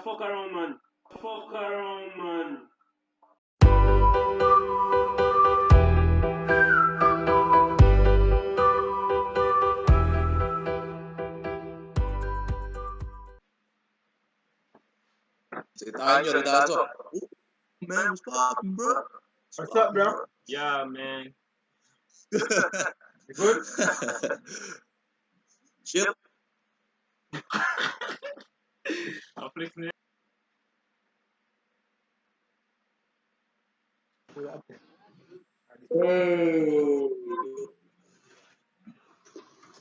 Fuck around, man. Fuck around, man. Ceritain nyo, Ritazo. Man, what's poppin', bro? What's up, bro? Yeah, man. You good? Chip. I'm flexing it. Hey.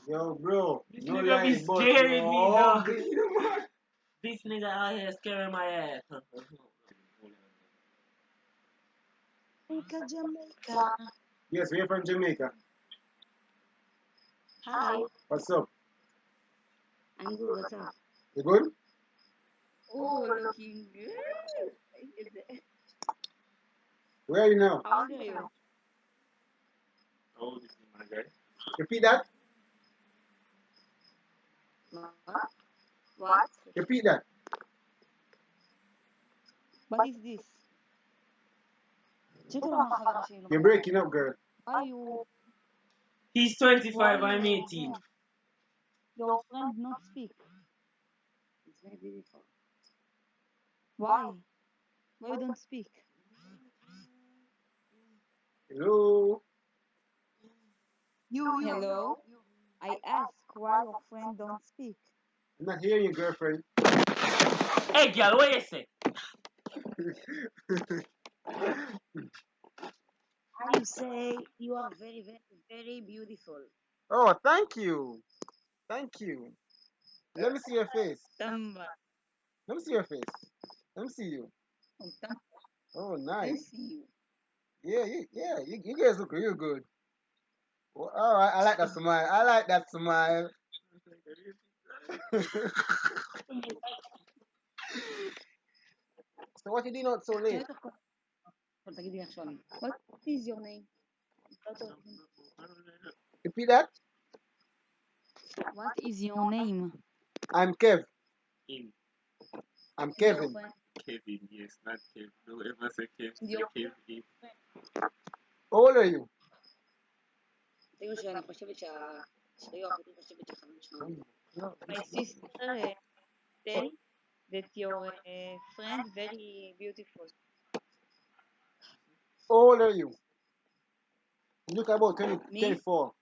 Yo, bro. This No nigga be lie, but scaring me, dog. no. This nigga out here scaring my ass. Jamaica. Yes, we're from Jamaica. Hi, What's up? I'm good. What's up? You good? Oh, looking good. Where are you now? How old are you? Oh, this is my guy. Repeat that. What? What? Repeat that. What is this? Check it out, my You're breaking up, girl. Why you? He's 25, I'm 18. Your friend not speak. It's very beautiful. Why? Why you don't speak? Hello. Hello? I ask why your friend don't speak. I'm not hearing you, girlfriend. Hey, girl, what you say? I say you are very, very, very beautiful. Oh, thank you. Thank you. Let me see your face. Tamba. Let me see your face. Let me see you. Oh, tamba. Oh, I nice. see you. Yeah, you guys look real good. Oh, I like that smile. I like that smile. So what you doing out so late? What is your name? Repeat that. What is your name? I'm Kev. Him. I'm Kevin. Kevin, yes, not Kev. Don't ever say Kev. Say Your Kevin. How old are you? My sister say that your friend very beautiful. How old are you? You look about 20, Me? 24.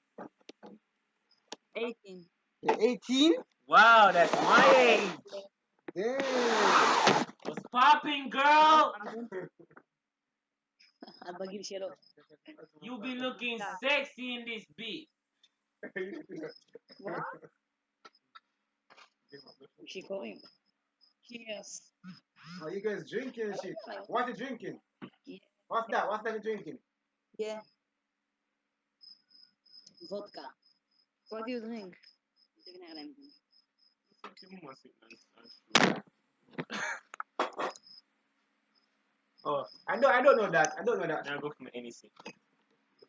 18. You're 18? Wow, that's my age. Damn. What's popping, girl? You be looking sexy in this beat. What? She calling. Yes. Oh, you guys drinking and shit. What you drinking? Yeah. What's that? What's that you drinking? Yeah. Vodka. What do you drink? Oh, I don't know that. I don't know that. Now go for anything.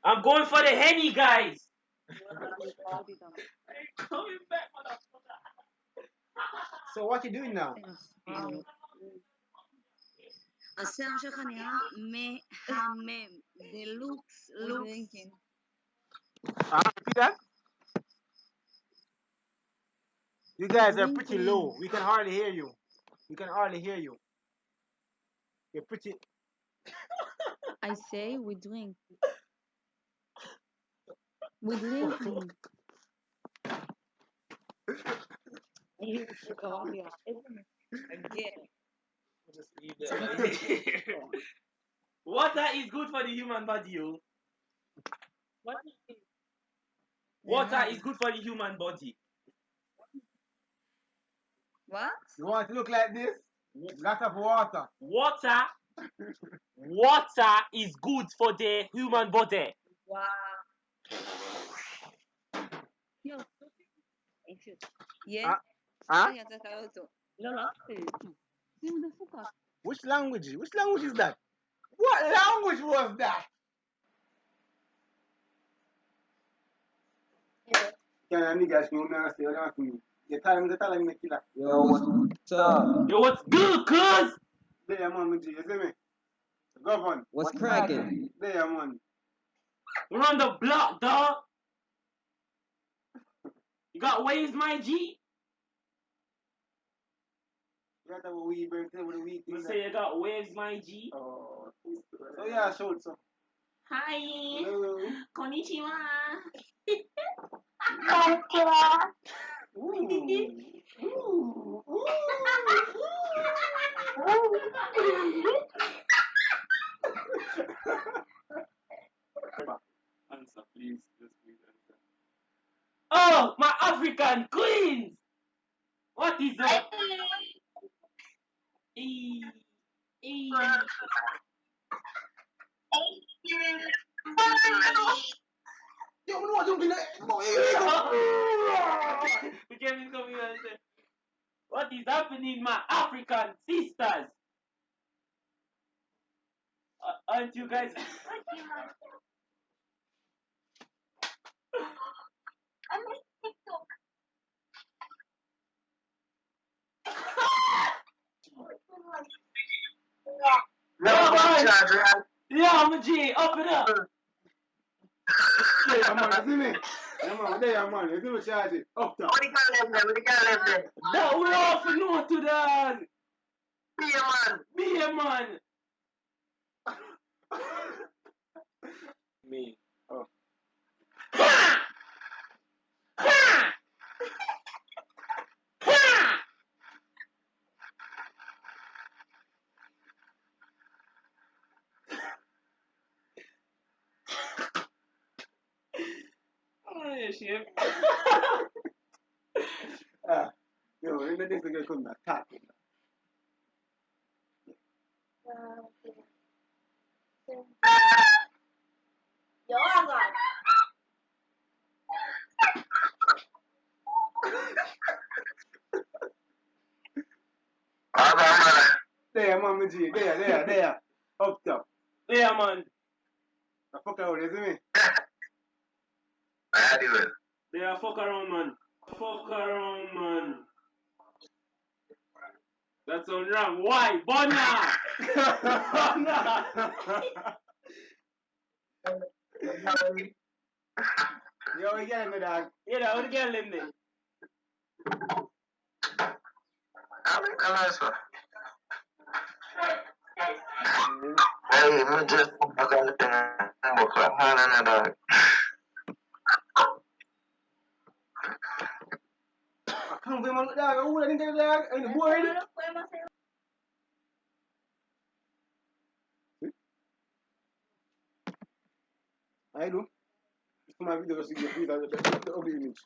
I'm going for the Henny, guys. I ain't coming back, motherfucker. So what you doing now? השיער שלך נראה מהמם. The looks. Repeat that? You guys are pretty low. We can hardly hear you. We can hardly hear you. You're pretty. I say we drink. We drinking. Again. Just leave that. Water is good for the human body, yo. What is it? Water is good for the human body. What? You want to look like this? Lot of water. Water is good for the human body. Wow. Yeah. Huh? לא. Which language? Which language is that? What language was that? Yeah, niggas know me. You tell him the killer. Yo, what's up? Yo, what's good, cuz? There, man, G, you see me? Govern. What's cracking? There, man. We're on the block, dog. You got waves, my G? You got that we bring to with the week. You say you got waves, my G? Oh, so yeah, show it, so. Hi. Hello. Konnichiwa. Ooh. Ooh. Ooh. Answer, please. Just please answer. Oh, my African queens! What is up? Hey. Hey. Yo, what you doing? Kevin come here and say, what is happening, my African sisters? Aren't you guys? Yeah, I'm a G. Up it up. There, man, you see me? Yeah, man, there, man. You see me charge it? Up top. That we all for no to that. Be a man. Me. Oh. Oh, yeah, shit. Yo, ain't this nigga come back talking. Yo, agad. There, man, G. There. Up top. Yeah, man. The fuck out, you see me? Yeah, fuck around, man. Fuck around, man. That sound wrong. Why? Bonya! Yo, we get him, dog. Yeah, what the girl in there? I can't believe my dog. Who I think that dog? And the boy. I do. It's my video, see your feet, the ugly image.